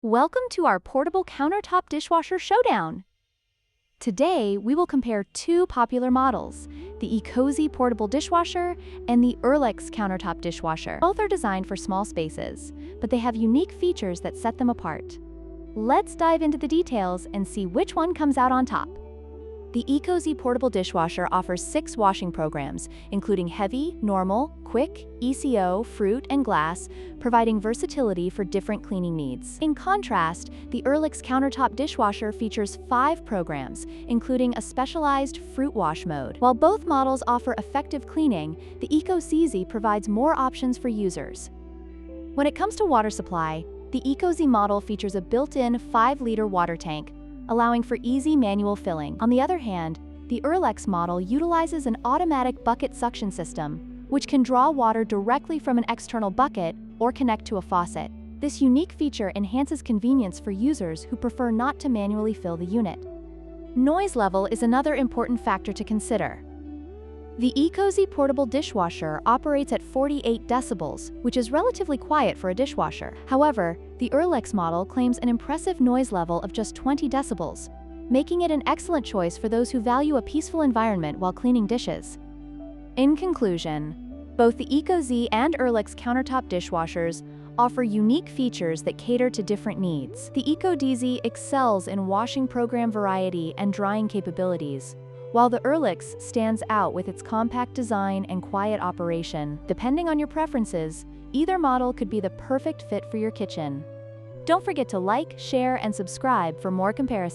Welcome to our Portable Countertop Dishwasher Showdown. Today, we will compare two popular models, the Ecozy Portable Dishwasher and the Ecozy Countertop Dishwasher. Both are designed for small spaces, but they have unique features that set them apart. Let's dive into the details and see which one comes out on top. The Ecozy Portable Dishwasher offers 6 washing programs, including heavy, normal, quick, ECO, fruit, and glass, providing versatility for different cleaning needs. In contrast, the Ecozy Countertop Dishwasher features 5 programs, including a specialized fruit wash mode. While both models offer effective cleaning, the Ecozy provides more options for users. When it comes to water supply, the Ecozy model features a built-in 5-liter water tank, allowing for easy manual filling. On the other hand, the Ecozy model utilizes an automatic bucket suction system, which can draw water directly from an external bucket or connect to a faucet. This unique feature enhances convenience for users who prefer not to manually fill the unit. Noise level is another important factor to consider. The Ecozy Portable Dishwasher operates at 48 decibels, which is relatively quiet for a dishwasher. However, the Ecozy model claims an impressive noise level of just 20 decibels, making it an excellent choice for those who value a peaceful environment while cleaning dishes. In conclusion, both the Ecozy and Ecozy countertop dishwashers offer unique features that cater to different needs. The Ecozy excels in washing program variety and drying capabilities, while the Ecozy stands out with its compact design and quiet operation. Depending on your preferences, either model could be the perfect fit for your kitchen. Don't forget to like, share, and subscribe for more comparisons.